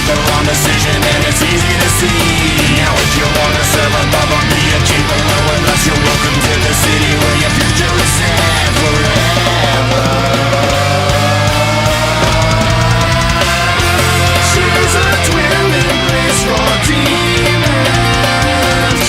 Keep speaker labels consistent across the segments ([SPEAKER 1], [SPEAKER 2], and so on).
[SPEAKER 1] the wrong decision and it's easy to see. How would you wanna serve a love or be a king below unless you're welcome to the city where your future is set forever? She's a dwelling place for demons.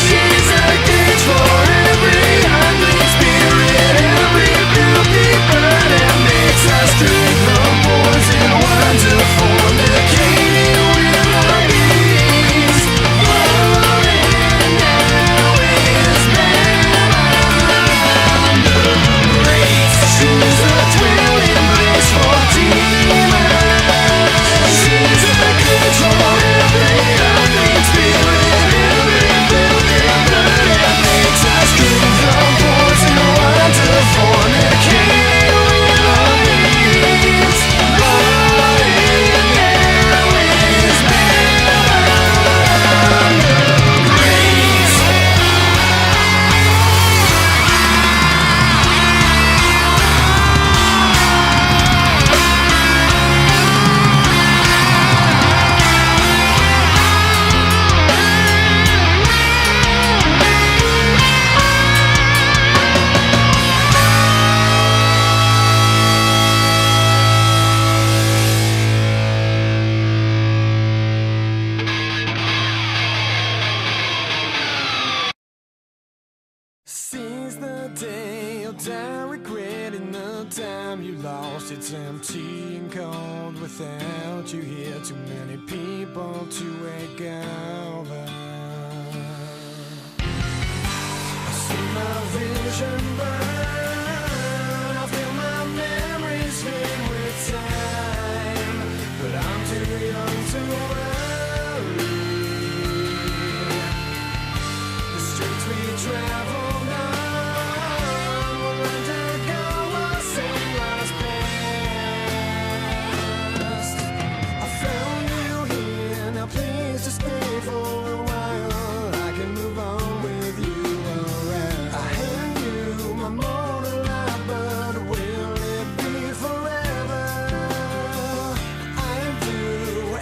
[SPEAKER 1] She's a cage for every unclean spirit, every filthy bird, and makes us drink the poison wine to fornicate with our knees. Falling now is man under grace. She's a dwelling place for demons. She's a cage for every unclean spirit, every filthy bird, and makes us drink the poison wine to fornicate with our knees. Falling now is man under grace. Seize the day, you'll die regretting the time you lost. It's empty and cold without you here. Too many people to wake over. I see my vision burn. I feel my memories fade with time, but I'm too young to worry. The streets we travel on will undergo a same lost past. I found you here, now please just stay for a while. I can move on with you around. I hand you my mortal life, but will it be forever? I'd do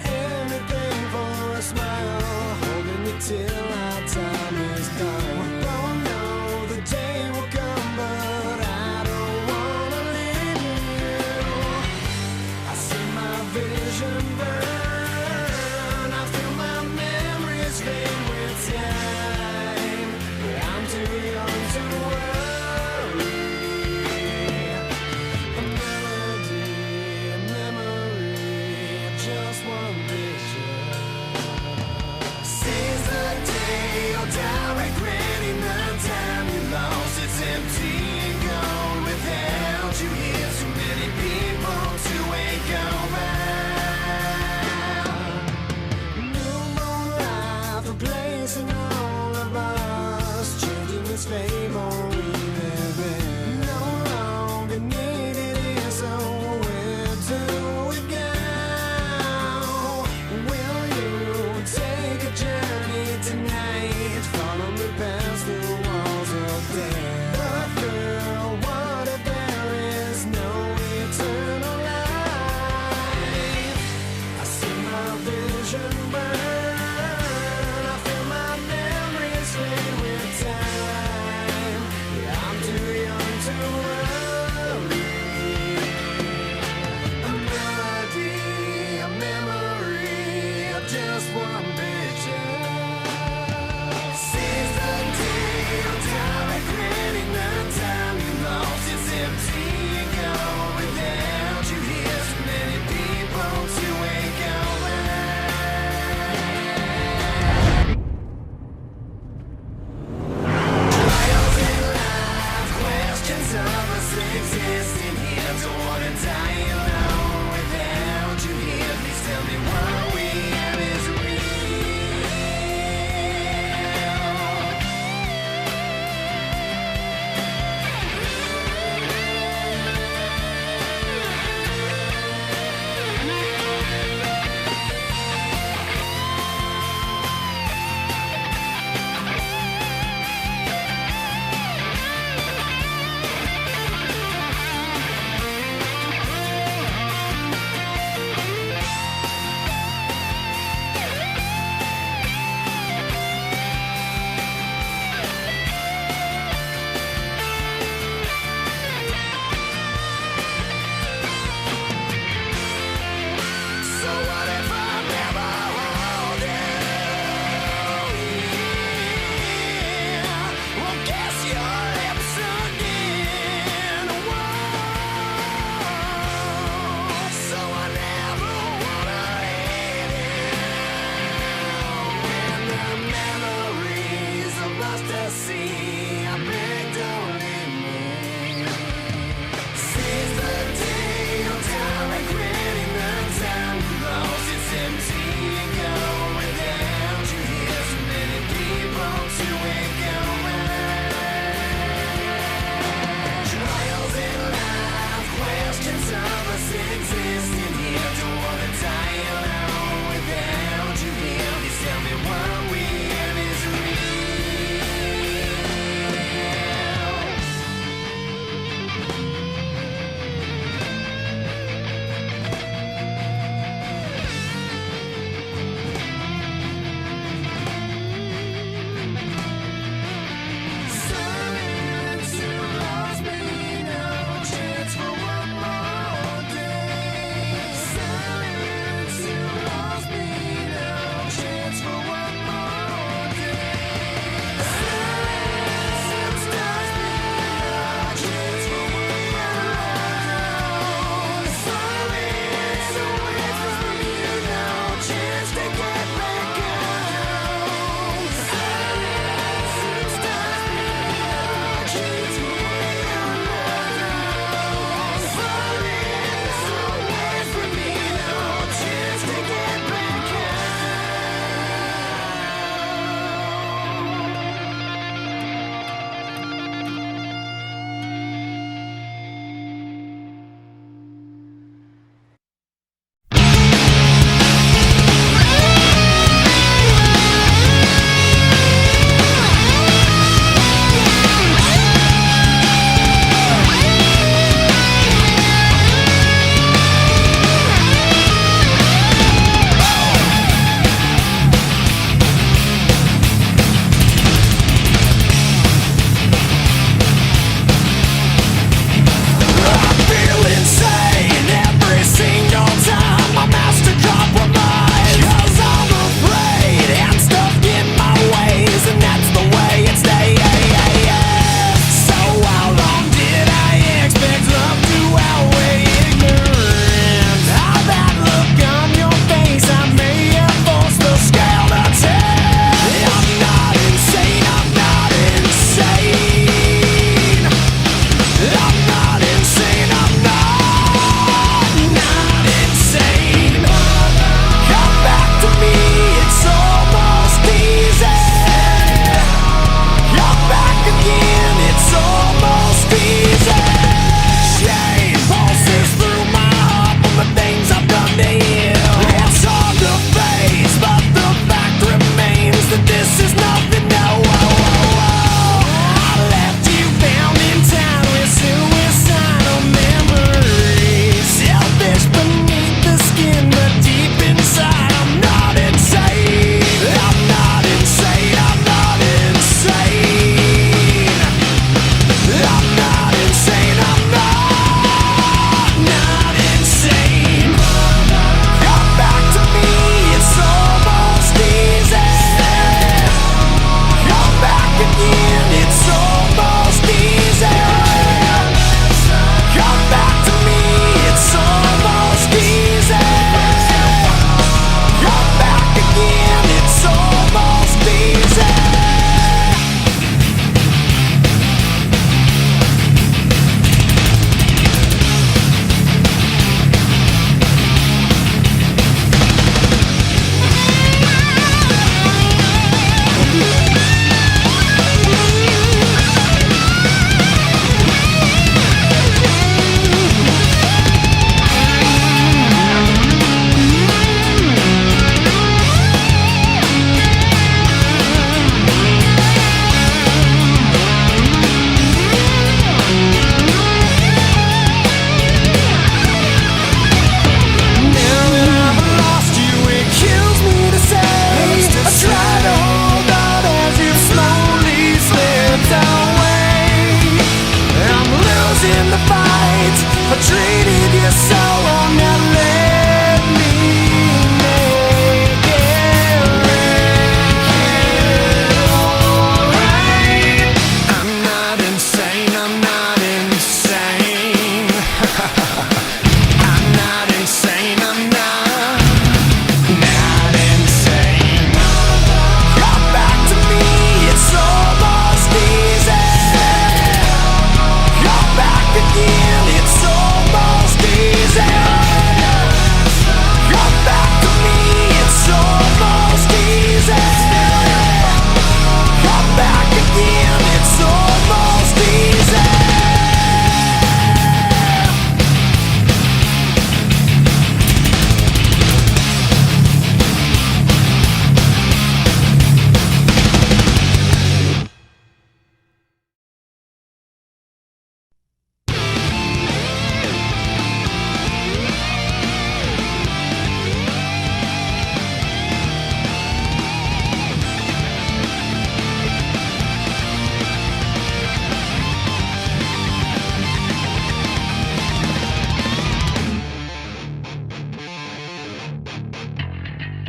[SPEAKER 1] anything for a smile, holding you till our time is done. We both know the day will come, but I don't wanna leave you. I see my vision burn. I feel my memories fade with time, but I'm too young to worry. A melody, a memory, just one vision. Seize the day, you'll die regretting the time you lost. It's empty and gone without you here. Too many people to wake over. New moon life replacing all of us, changing this fable we live in. No longer needed here, so where do we go? Will you take a journey tonight? Follow me past the walls of death. But girl, what if there is no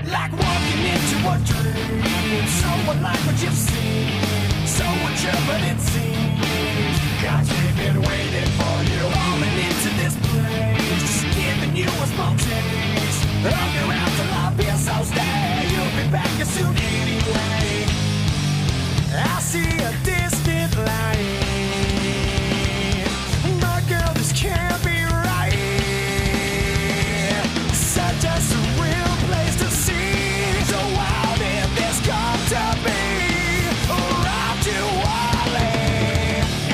[SPEAKER 1] like walking into a dream. So unlike what you've seen, so unsure but it seems God's been waiting for you, falling into this place, just giving you a small taste of your afterlife. Here, so stay, you'll be back as soon anyway. I see a distant light, but girl, this can't be right. Such a surreal place to see. So how did this come to be? Arrived too early.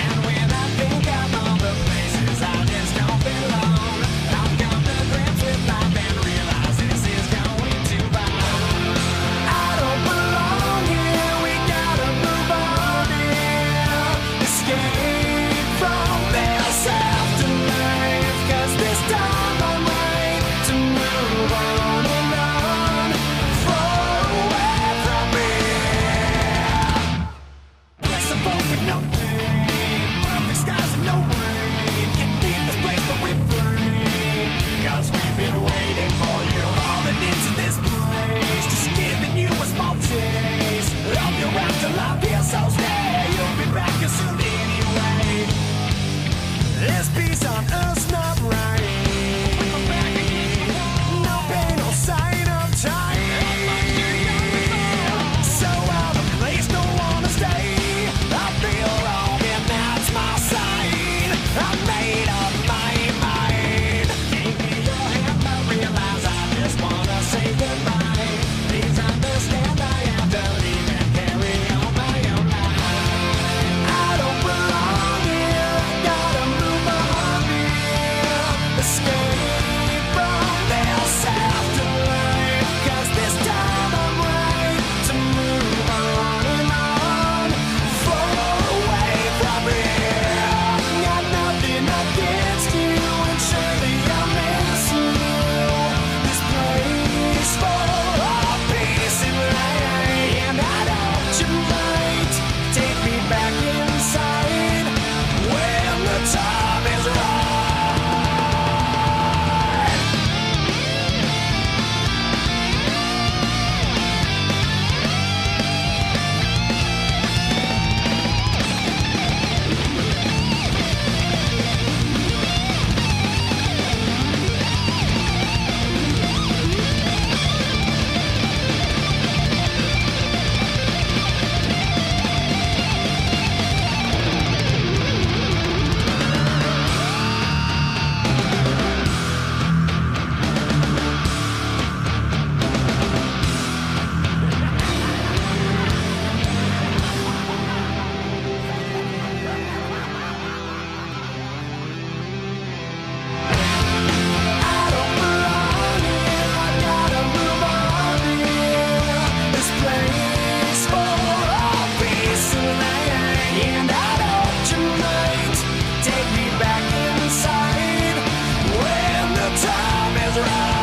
[SPEAKER 1] And when I think of all the places I just don't belong, I've come to grips with life and realize this is going too far. I don't belong here. We gotta move on here. Escape from this afterlife, 'cause this time I'm right to move on and on, far away from here. Place of hope with no pain, perfect skies and no rain. Can't leave this place but we're free, 'cause we've been waiting for you, falling into this place, just giving you a small taste of your afterlife. Here, so stay, you'll be back as soon anyway. This peace on earth's not right. No pain, no sign of time. So out of place, don't wanna stay. I feel wrong and that's my sign. I made up my mind. Gave me your hand, but realize I just wanna say goodbye. Please understand I have to leave and carry on my own life. I don't belong here, gotta move on here. Escape from this afterlife, 'cause this time I'm right to move on and on, far away from here. Got nothing against you, and surely I'll miss you. This place for all peace and light, and I don't you might take me back inside when the time is right. I don't belong here, I gotta move on here. This place for all peace and light, and I don't you might take me back inside when the time is right.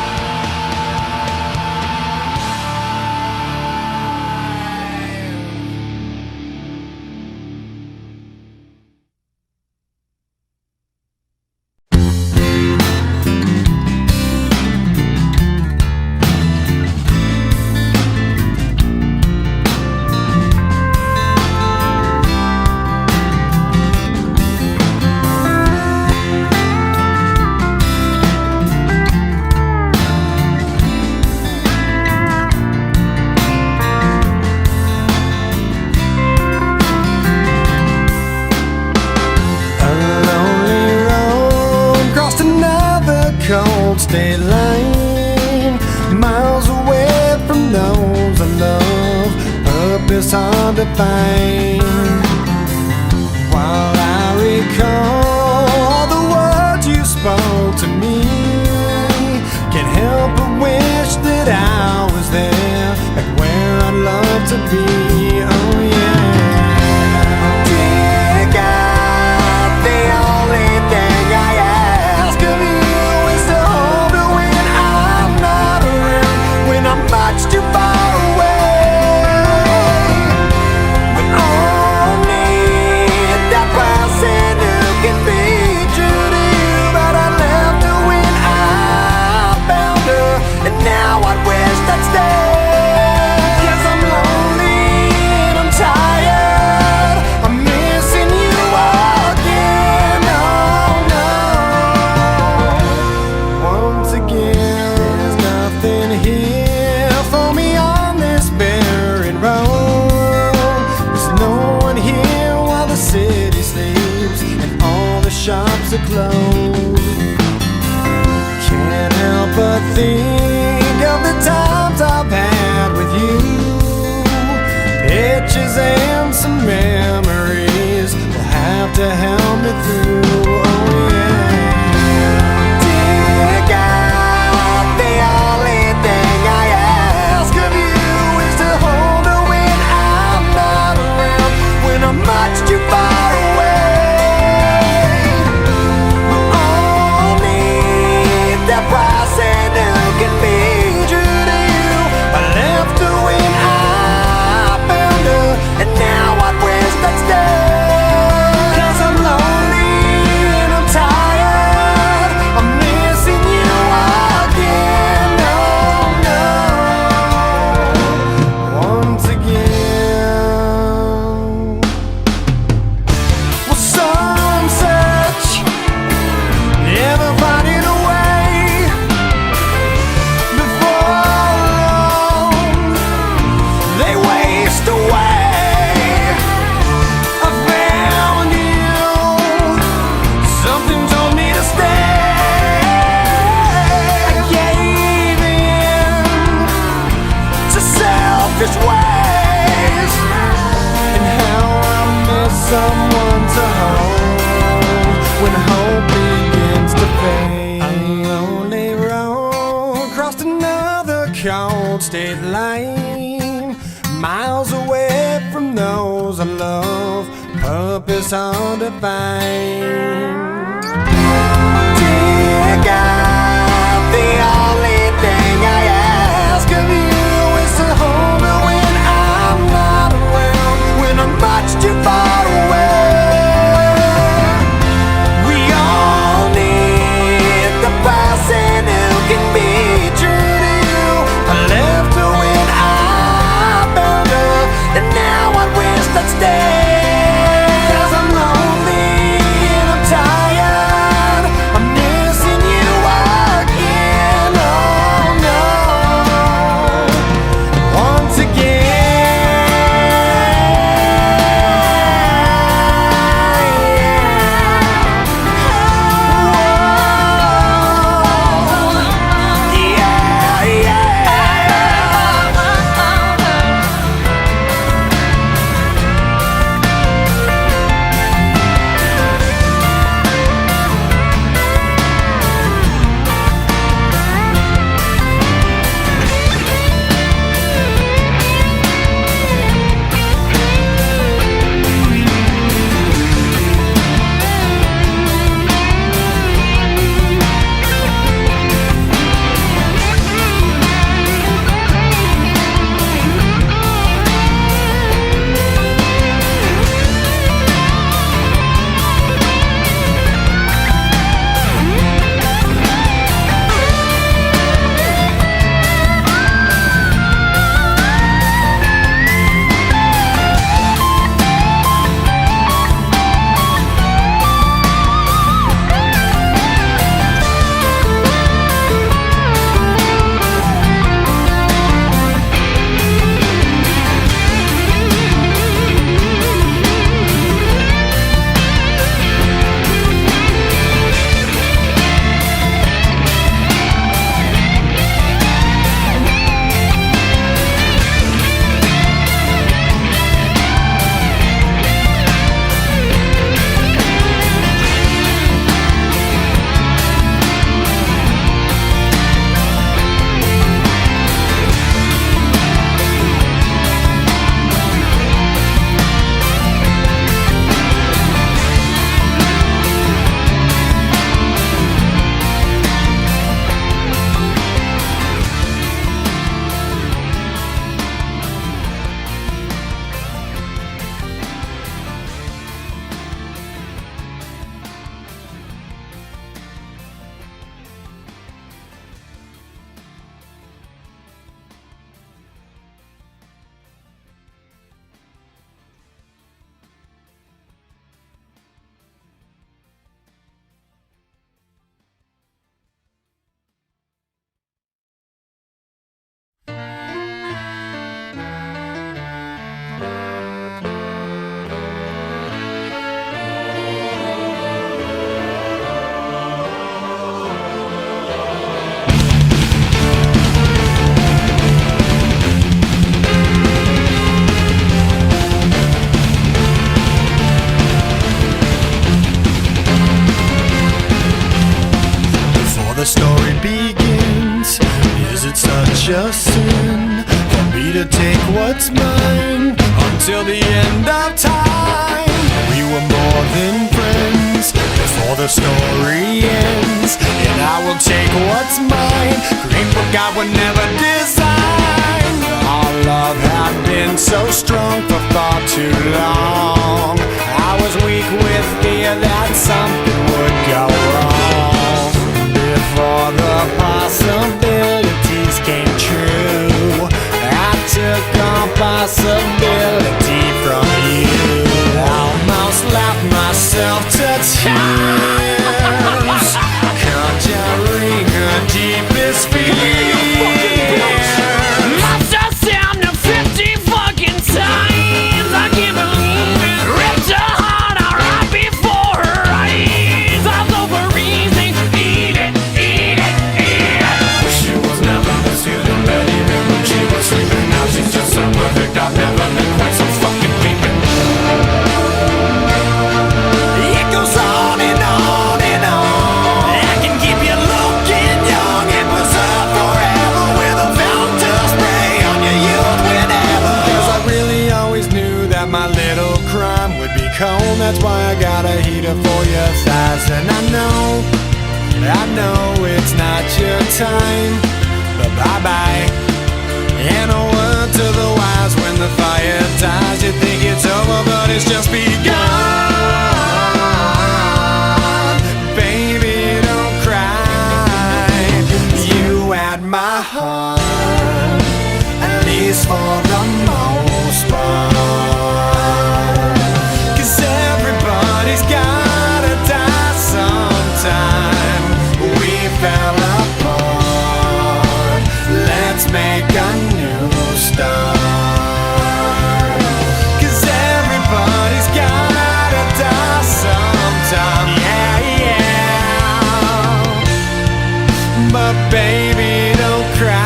[SPEAKER 1] A lonely road crossed another cold state line, miles away from those I love, purpose hard to find. While I recall all the words you spoke to me, can't help but wish that I was there, like where I'd love to be. Oh yeah. Dear God, the only thing I ask of you is to hold me when I'm not around, when I'm much too far away. We all need that person who can be true to you, but I left her when I found her, and now I wish I'd stay. think of the times I've had with you, pictures and some memories will have to help me through. Oh yeah. Dear God, the only thing I ask of you is to hold her when I'm not around, when I'm much too far away. We all need that process. Who can be true to you? I left her when I found her, and now I wish I'd stay. 'Cause I'm lonely and I'm tired, I'm missing you again. Oh no, once again. Well, some search, never finding a way. Before long, they waste away. I found you, something told me to stay. I gave in to selfish ways, and how I miss someone to hold when hope begins to fade. A lonely road crossed another cold state line, miles away from those I love, purpose hard to find. Dear God, the only thing I ask of you is to hold her when I'm not around, when I'm much too far away. We all need the person who can be true to you. I left her when I found her, and now I wish I'd stay. 'Cause I'm lonely and I'm tired, I'm missing you again. friends. Is it such a sin for me to take what's mine until the end of time? We were more than friends before the story ends, and I will take what's mine, create what God would never design. Our love had been so strong for far too long. I was weak with fear that something would go wrong before the possibilities came true. I took on possibility from you. Almost laughed myself to tears, conjuring her deepest fears. That's why I got a heater for your thighs. And I know it's not your time, but bye-bye. And a word to the wise, when the fire dies, you think it's over, but it's just begun. Baby, don't cry. You had my heart, at least for the most part. Everybody's gotta die sometime. We fell apart. Let's make a new start. 'Cause everybody's gotta die sometime. Yeah, yeah. But baby, don't cry.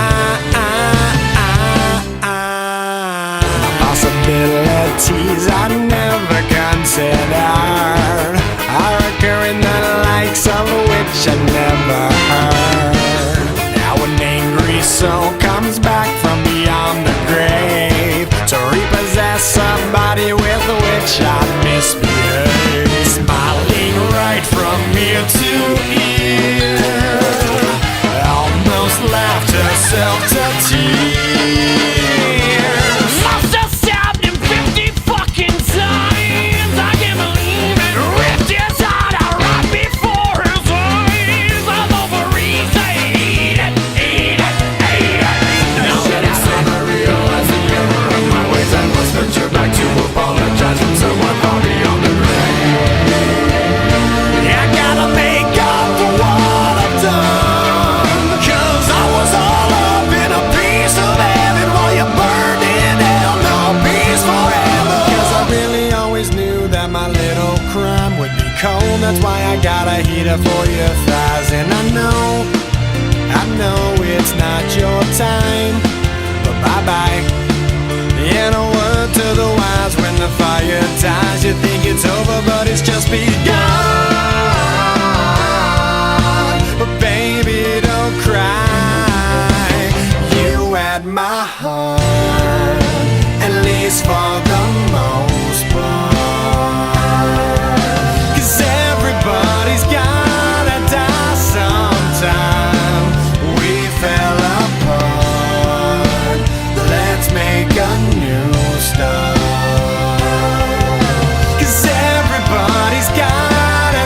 [SPEAKER 1] Possibilities I never considered are occurring, the likes of which I never heard. Now an angry soul comes back from beyond the grave to repossess somebody with which I misbehaved. Smiling right from ear to ear, almost laughed herself to tears. Must have stabbed him 50 fucking times. I can't believe it. Ripped his heart out right before his eyes. I'm over easy. Eat it, eat it, eat it. Now that it's on, I realize the error of my ways. I must venture back to apologize from someone far beyond the grave. I gotta make up for what I've done, 'cause I was all up in a piece of heaven while you burned in hell. No peace forever. 'Cause I really always knew that my little crime would be cold. That's why I got a heater for your thighs. And I know it's not your time, but bye-bye. And a word to the wise, when the fire dies, you think it's over, but it's just begun. But baby, don't cry. You had my heart, at least for the most part. 'Cause everybody's gotta die sometime. We fell apart. Let's make a new start. 'Cause everybody's gotta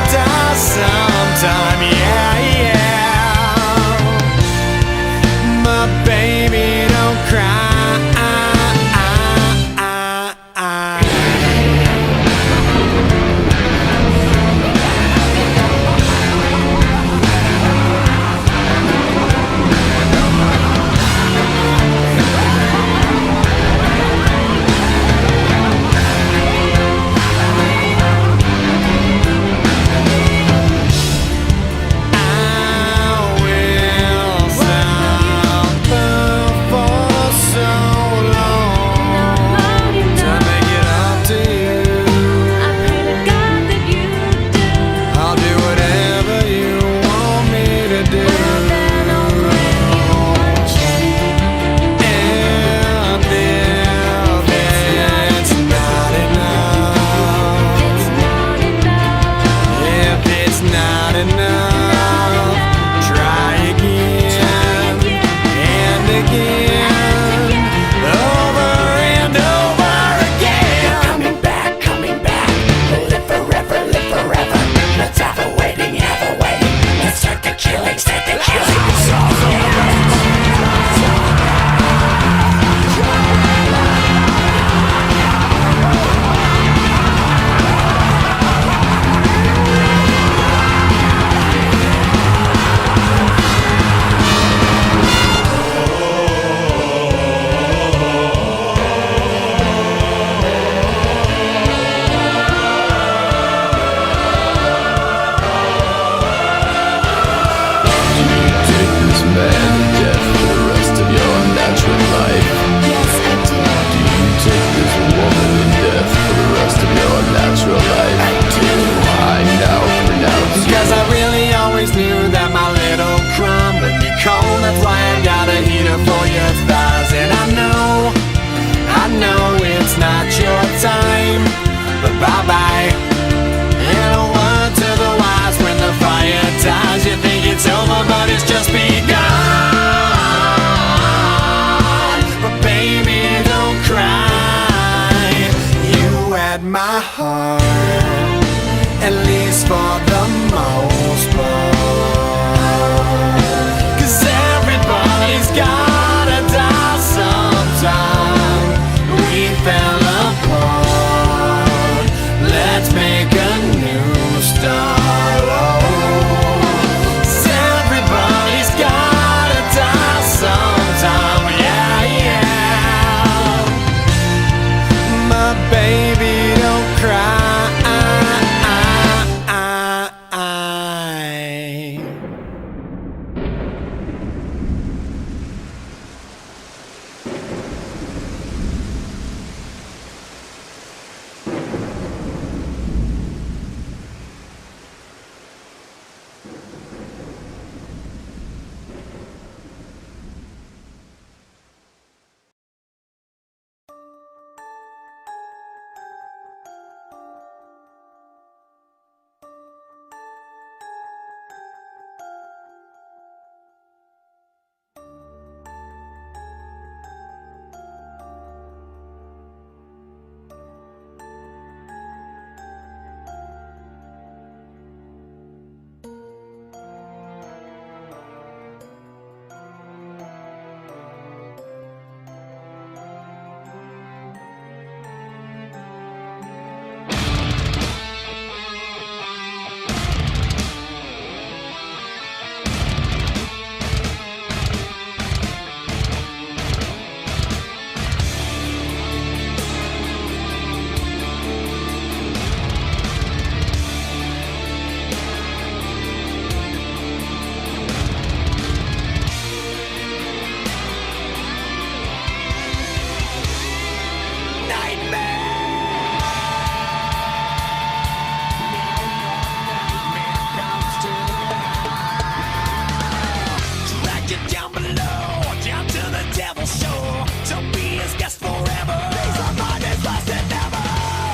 [SPEAKER 1] you down below, down to the devil's shore, to be his guest forever. Peace of mind is less than ever.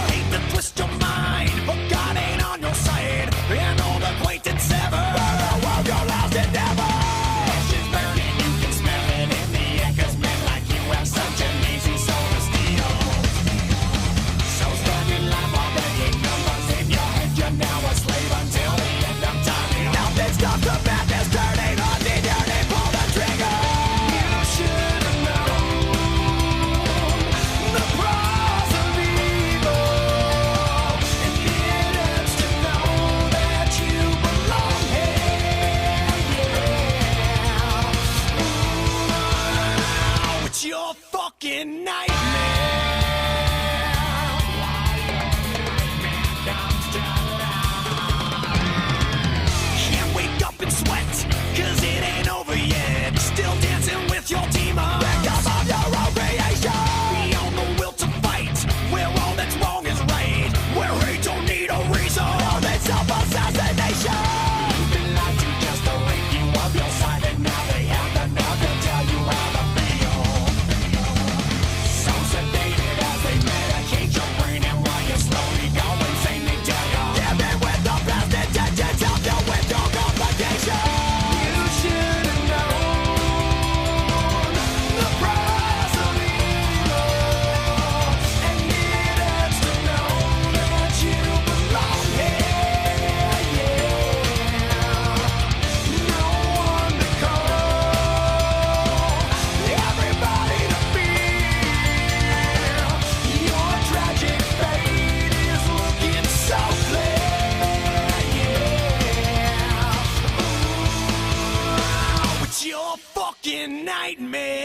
[SPEAKER 1] Hate to twist your mind, but God ain't on your side. An old acquaintance sever. For the world, your last endeavor. Ashes burning, you can smell it in the air, 'cause men like you have such an easy soul to steal. So stand in line while begging numbers in your head. You're now a slave until the end of time. Nothing stops the madness turning on the dirty, pull the trigger. You should have known the price of evil, and it hurts to know that you belong here. Yeah. It's your fucking nightmare. Can't wake up and sweat, 'cause it ain't over yet. Still dancing with your demons. Victim of your own creation. Beyond the will to fight, where all that's wrong is right, where hate don't need a reason. All that self-assassination. You've been lied to just to rid you of your side, and now they have the nerve to tell you how to feel. So sedated as they medicate your brain, and while you slowly go insane, they tell you give in with the best intentions, help you with your complication. You should have known the price of evil, and it hurts to know that you belong here. Yeah, no one to call, everybody to feel. Your tragic fate is looking so clear. Yeah, it's your fucking nightmare.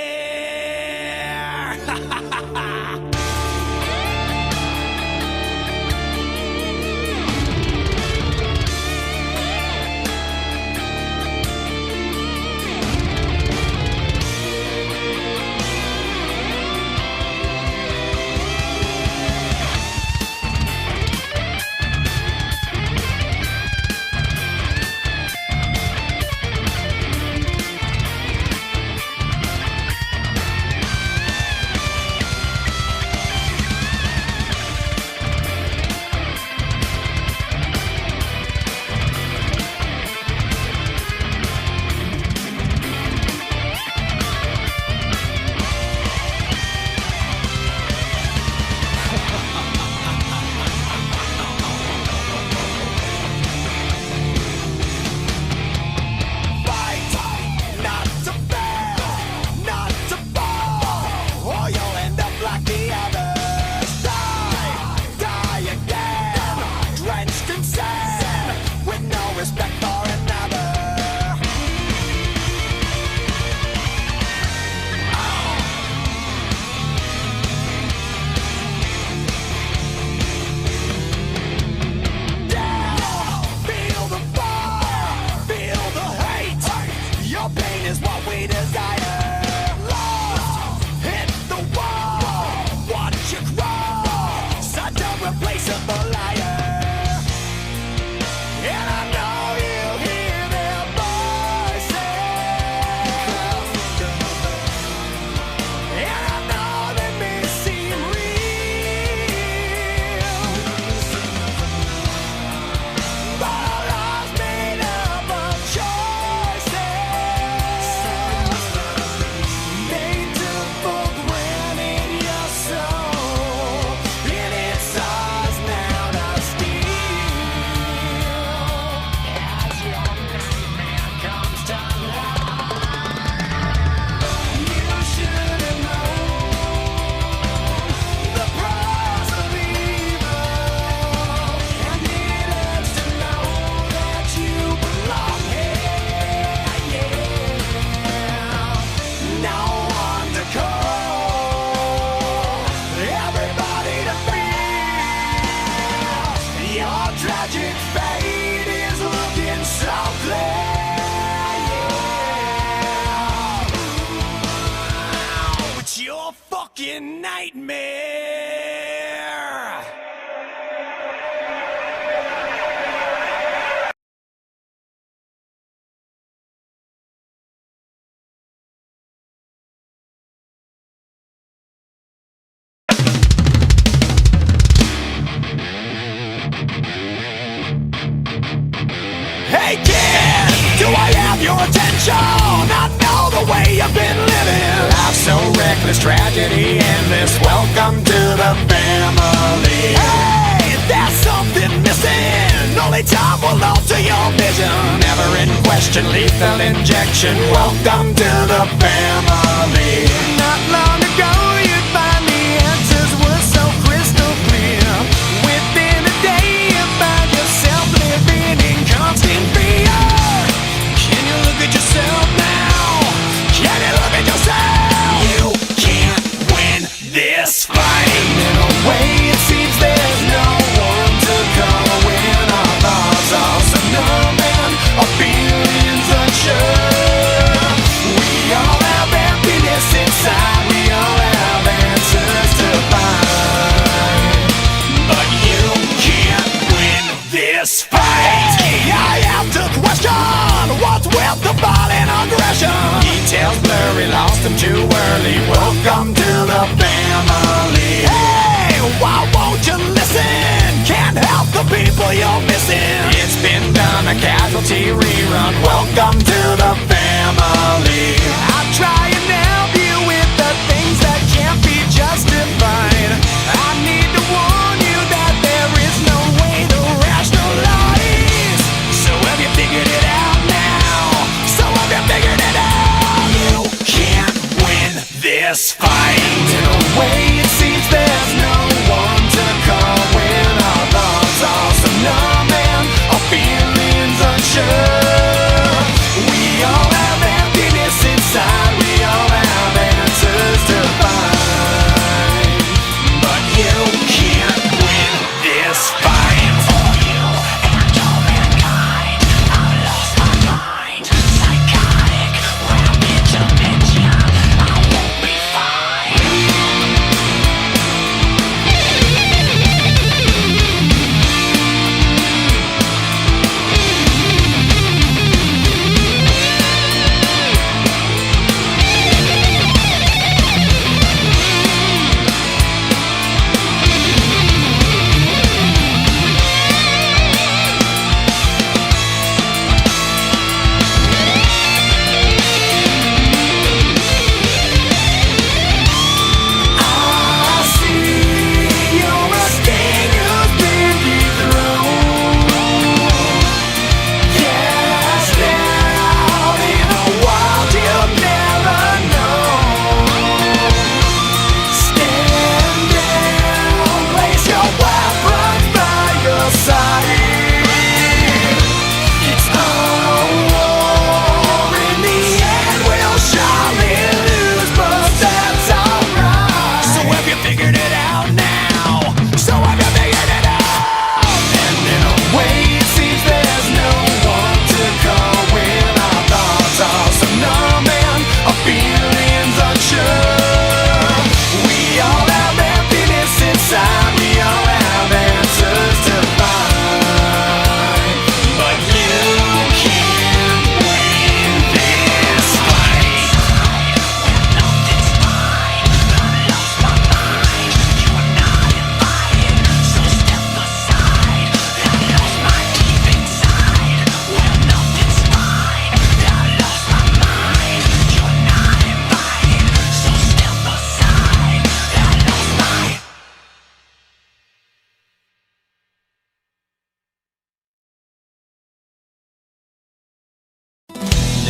[SPEAKER 1] Fight, not to fail, not to fall, or you'll end up like the others. Die again, drenched in sand, with no respect for another. Down, feel the fire, feel the hate. Your pain is what we desire. Lost, hit the wall, watch you crawl, such a replaceable liar. And I know you hear their voices, and I know they may seem real, but our lives made up of choices. They took for granted your soul, and it's ours now to steal. As your nightmare comes to life, you should have known the price of evil, and it hurts to know that you belong here. Yeah, no one to call, everybody to feel. Your tragic fate is looking so clear. Yeah, it's your fucking nightmare. this tragedy endless. Welcome to the family. Hey, there's something missing. Only time will alter your vision. Never in question, lethal injection. Welcome to the family. Not long ago you'd find the answers were so crystal clear. Within a day you find yourself living in constant fear. Can you look at yourself now? Can you look at yourself? You can't win this fight. In a way it seems there's no one to call when our thoughts are so numb and our feelings unsure. We all have emptiness inside, we all have answers to find, but you can't win this fight. I have to question what's with the violent aggression. Details blurry, lost them too early. Welcome to the family. Hey, why won't you listen? Can't help the people you're missing. It's been done, a casualty rerun. Welcome to the family. I'm trying to help you with the things that can't be justified. I need to warn you that there is no way to rationalize. So have you figured it out now? So have you figured it out? You can't win this fight. In a way it seems there's no one to call when our thoughts are so numb and our feelings unsure. We all have emptiness inside, we all have answers to find, but you can't win this fight. For you and all mankind, I lost my mind. Psychotic, rapid dementia, I won't be fine. I see you're a king who's been dethroned. Cast out in a wild you've never known. Stand down, place your weapons by your side. It's a war, in the end we'll surely lose, but that's alright. So have you figured it out now? So have you figured it out? And in a way it seems there's no one to call when our thoughts are so numb and our feelings unsure. We all have emptiness inside, we all have answers to find, but you can't win this fight. Nothing's fine, I lost my mind. You're not invited, so step aside. I lost my deep inside. Well, nothing's fine, I lost my mind. You're not invited, so step aside. I lost my.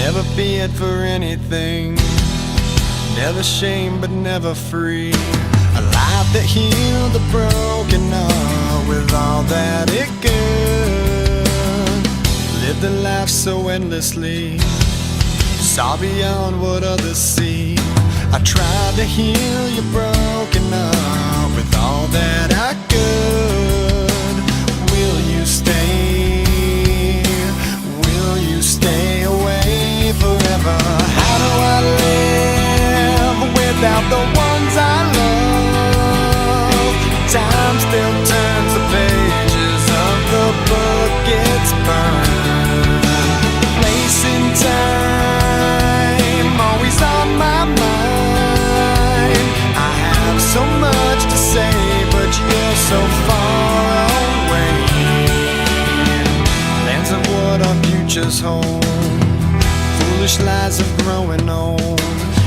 [SPEAKER 1] Never feared for anything, never shamed but never free. A life that healed the broken heart with all that it could. Lived a life so endlessly, saw beyond what others see. I tried to heal your broken heart with all that I could. Will you stay? Will you stay away forever? How do I live without the ones I love? Time still turns the pages of the book, it's burned. Place and time always on my mind. I have so much to say, but you're so far away. Lands of what our futures hold, foolish lies of growing old.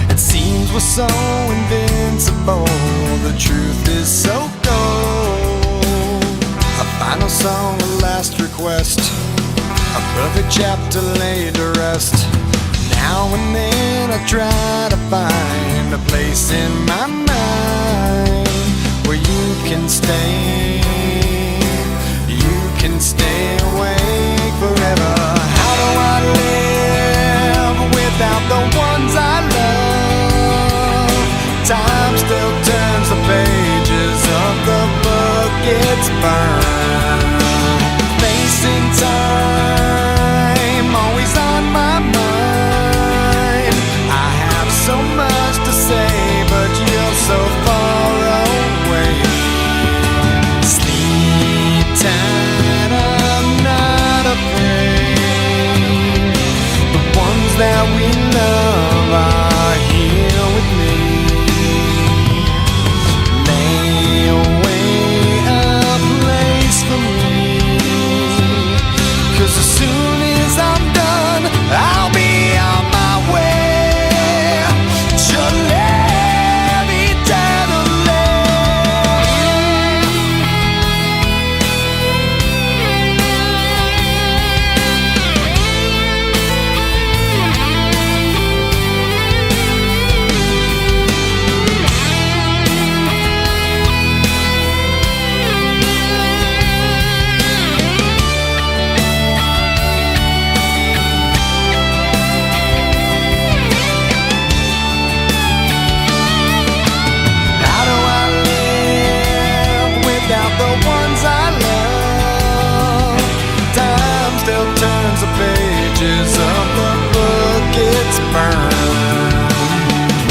[SPEAKER 1] It seems we're so invincible, invincible, the truth is so cold. A final song, a last request, a perfect chapter laid to rest. Now and then I try to find a place in my mind where you can stay. You can stay awake forever. How do I live without the ones I love? Time still turns the pages of the book it's burned. Facing time, always on my mind. I have so much to say, but you're so far away. Sleep tight, I'm not afraid. The ones that we love are here with me. Lay away a place for me, 'cause as soon as I'm done, I'll be on my way to live eternally. How do I live without the ones I love? Time still turns the pages of the book it's burned.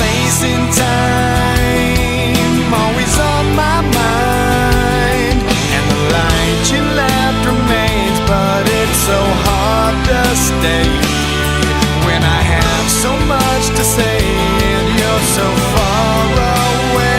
[SPEAKER 1] Facing time, always on my mind. And the light you left remains, but it's so hard to stay when I have so much to say and you're so far away.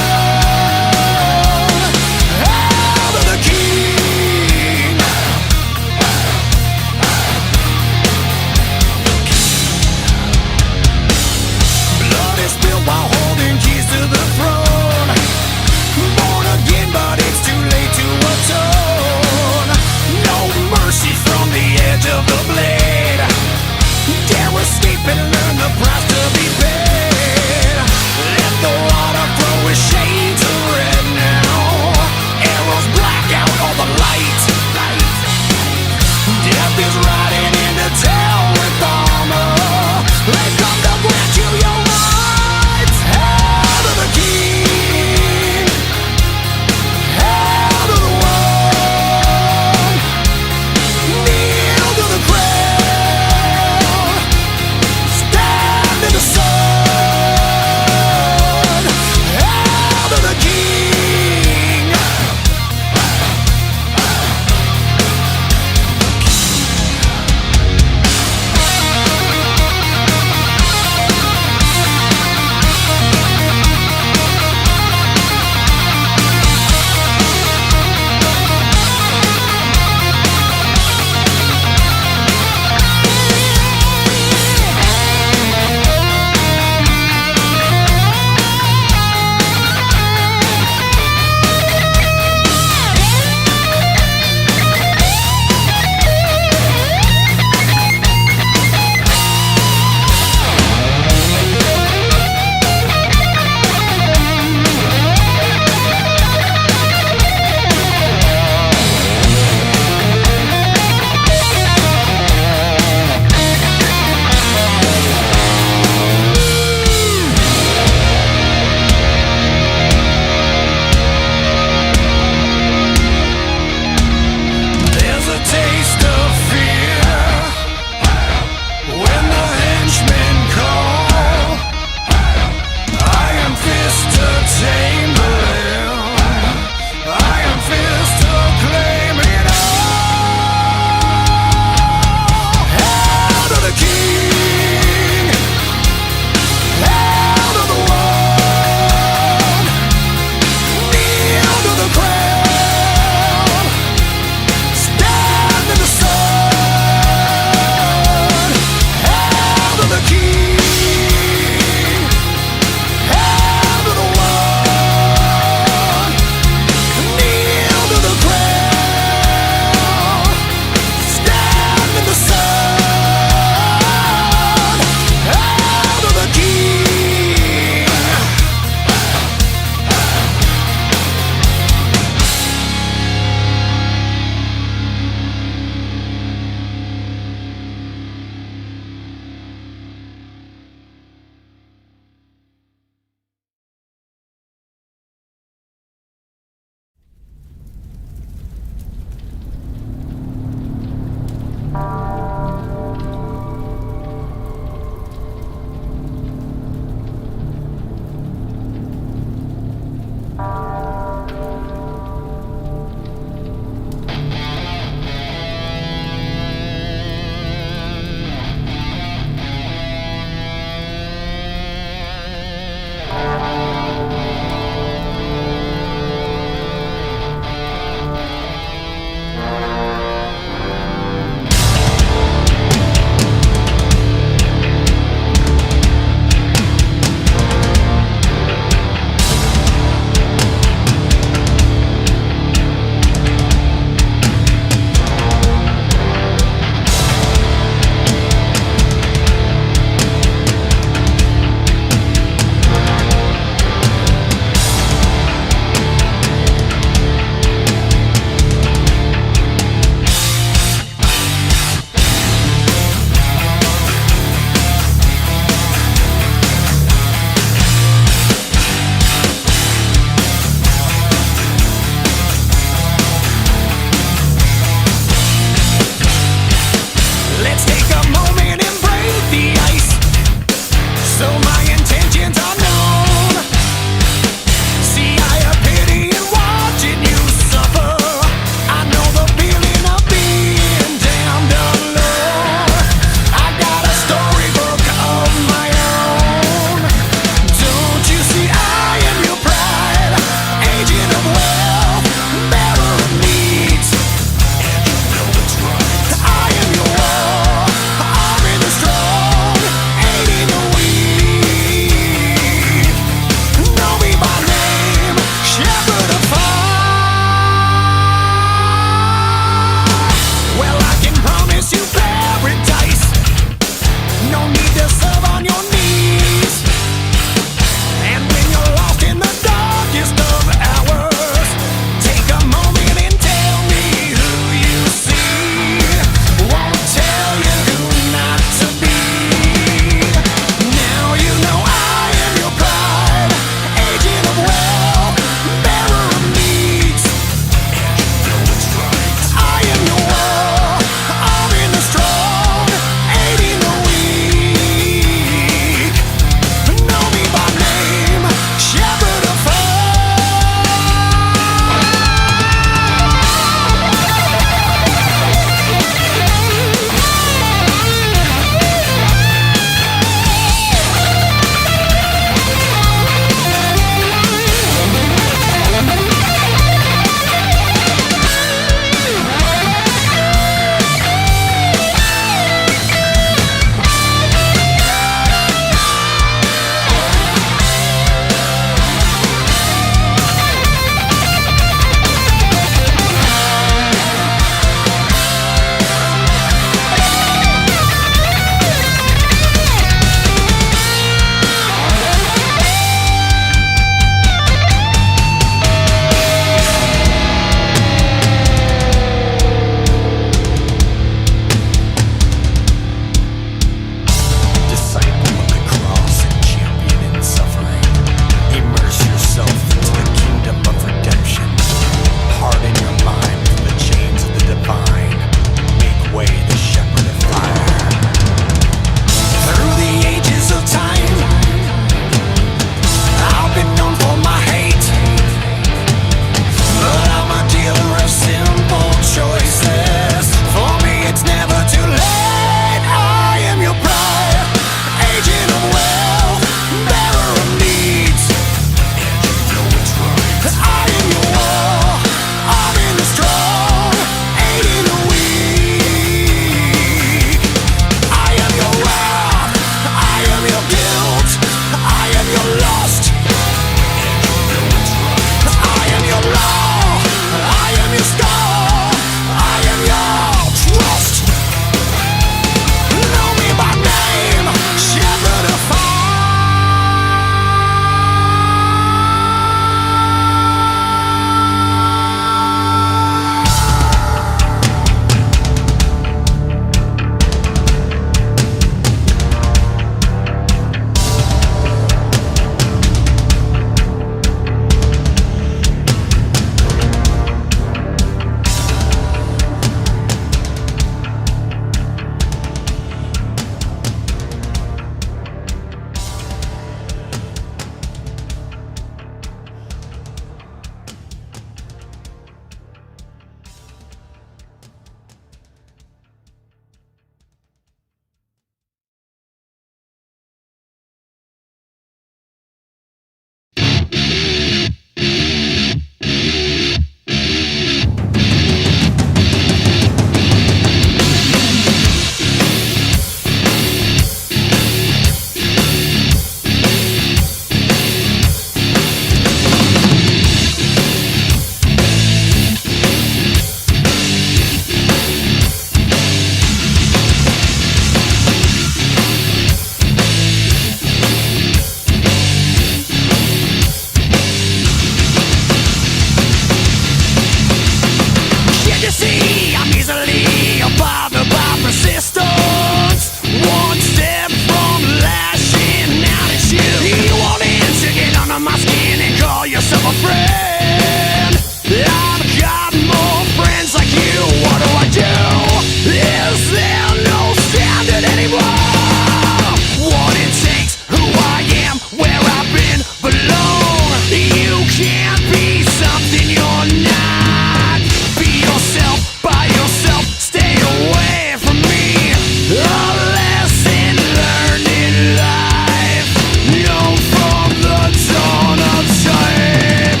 [SPEAKER 1] shame.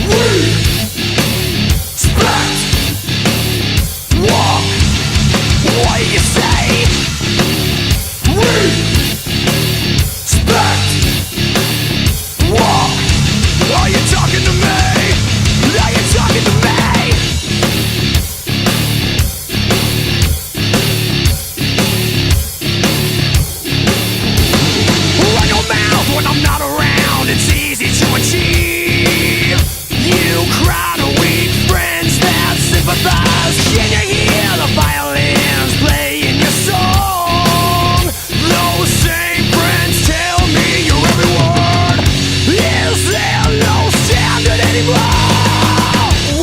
[SPEAKER 1] We expect walk. What do you say? We expect walk. Are you talking to me? Are you talking to me? Run your mouth when I'm not around. It's easy to achieve. You crowd of weak friends that sympathize. Can you hear the violins playing your song? Those same friends tell me your every word. Is there no standard anymore?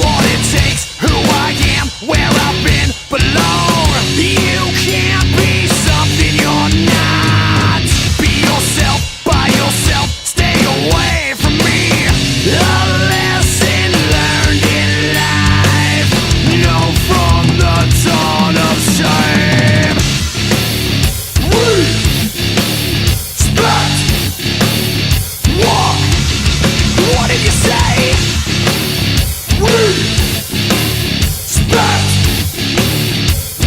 [SPEAKER 1] What it takes, who I am, where I've been, belong. You can't be something you're not. Be yourself, by yourself, stay away from me. A lesson learned in life, know from the dawn of shame. We expect walk. What did you say? We expect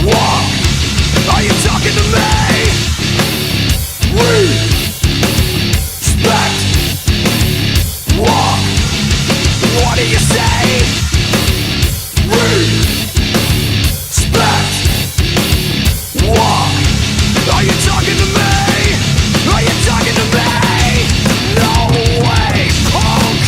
[SPEAKER 1] walk. Are you talking to me? We expect walk. What do you say? We expect walk. Are you talking to me? Are you talking to me? No way, punk.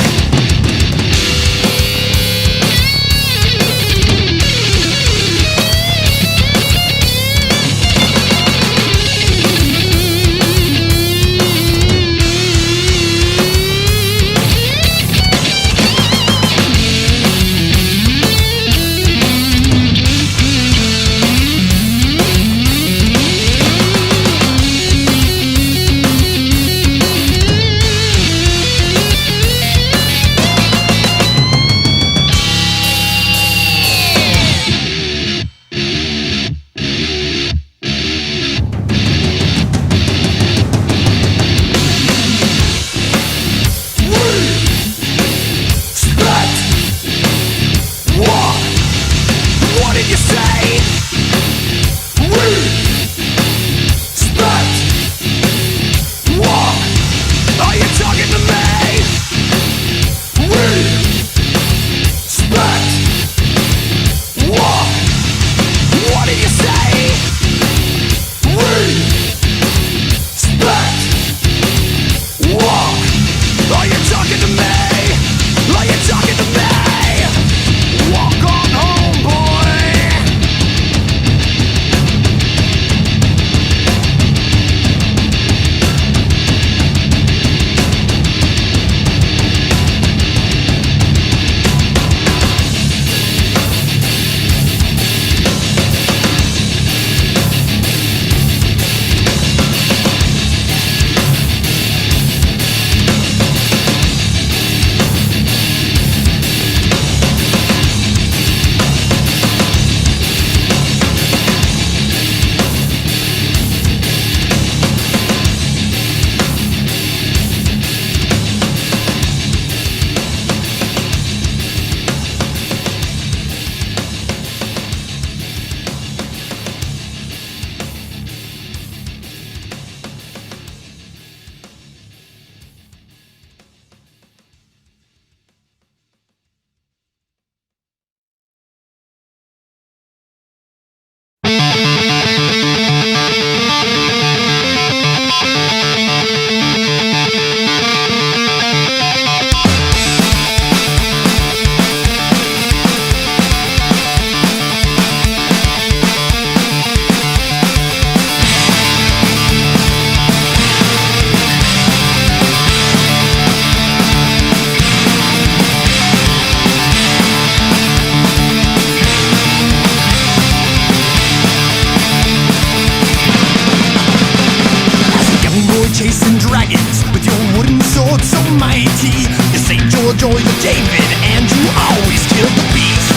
[SPEAKER 2] Joy of David, and you always killed the beast.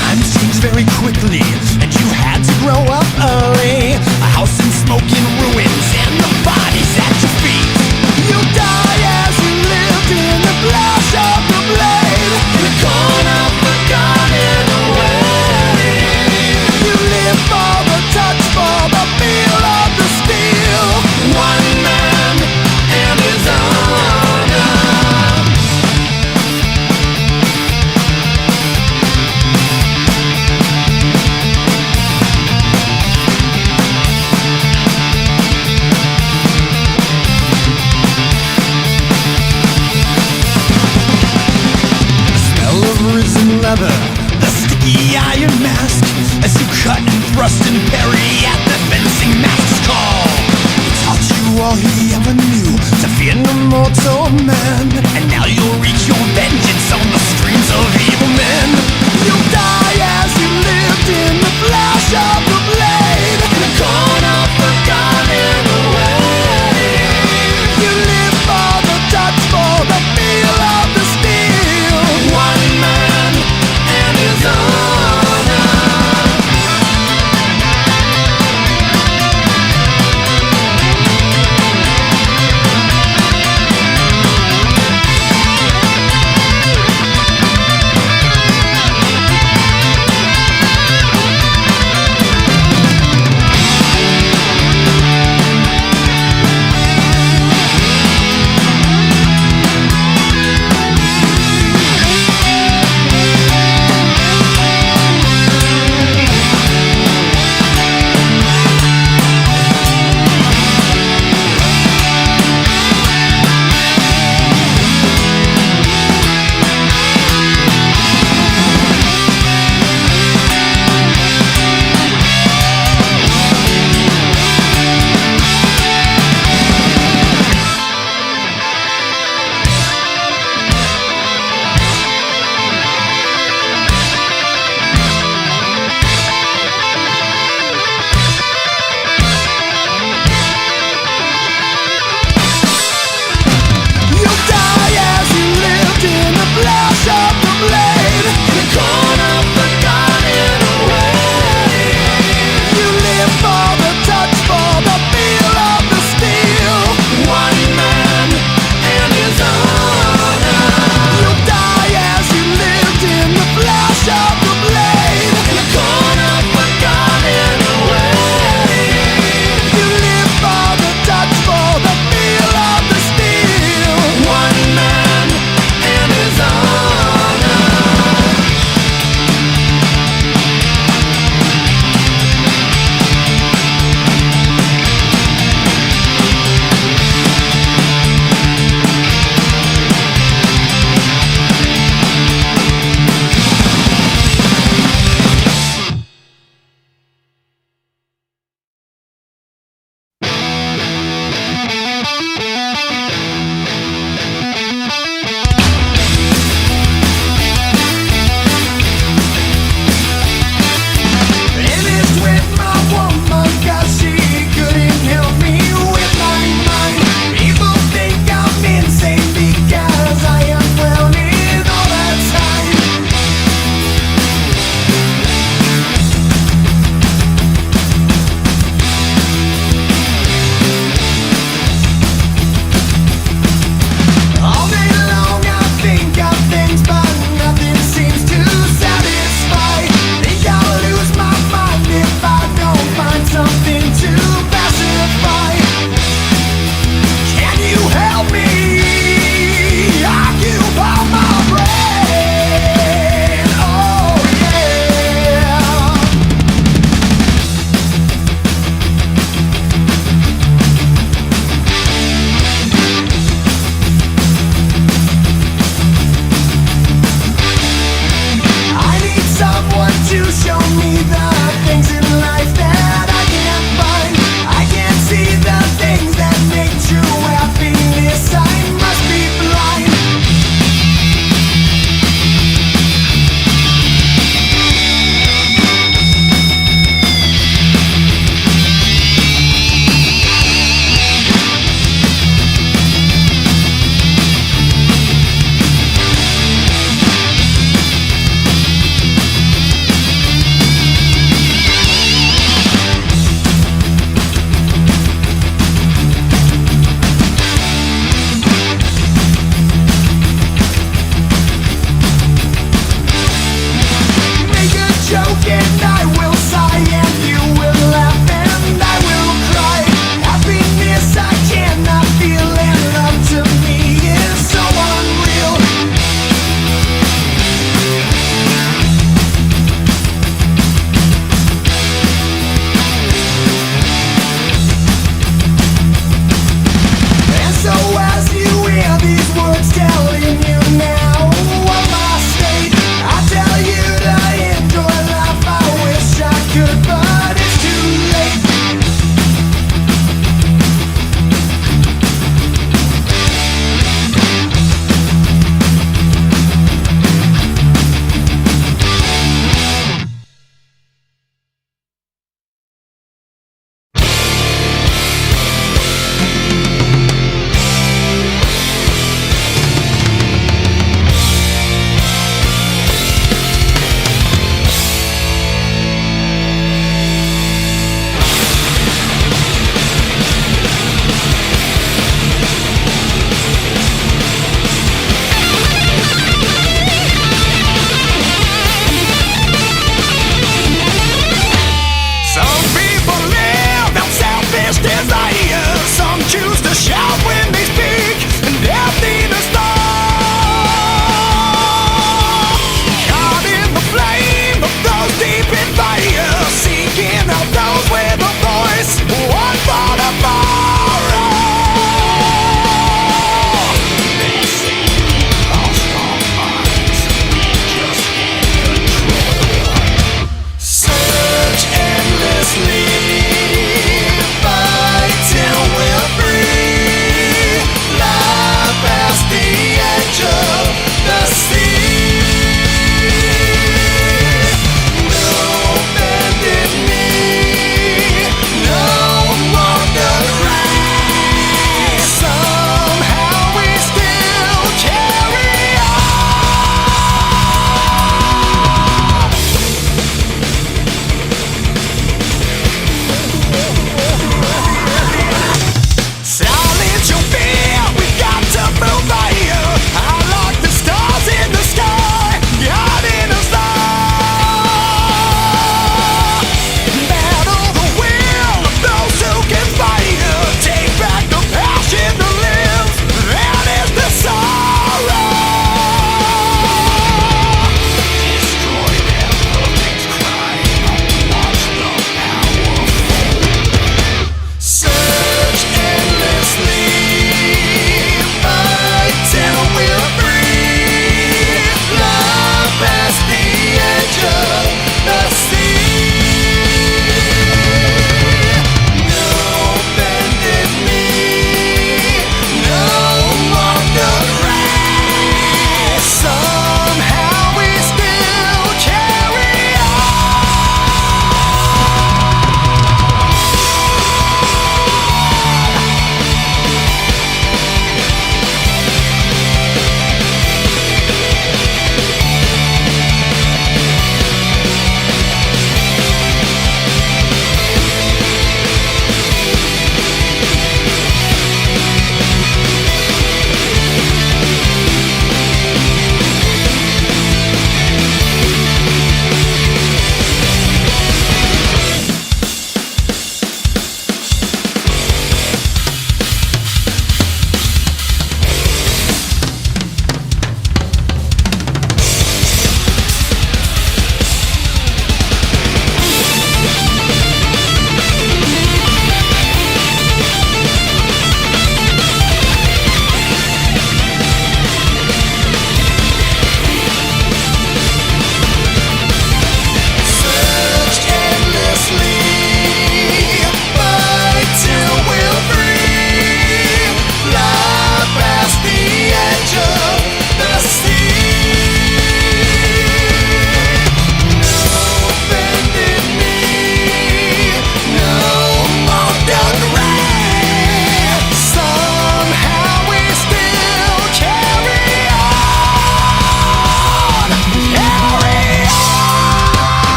[SPEAKER 2] Times change very quickly, and you had to grow up early. A house in smoke and ruins, and the bodies at your feet. You die as you live. together the sticky iron mask as you cut and thrust and parry at the fencing master's call. He taught you all he ever knew to fear no mortal man, and now you'll wreak your vengeance on the streams of evil men. You'll die as you lived in the flash of the blade, in a corner forgotten away. You live for the touch, for the feel of the steel. One man and his honor.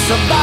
[SPEAKER 1] survive.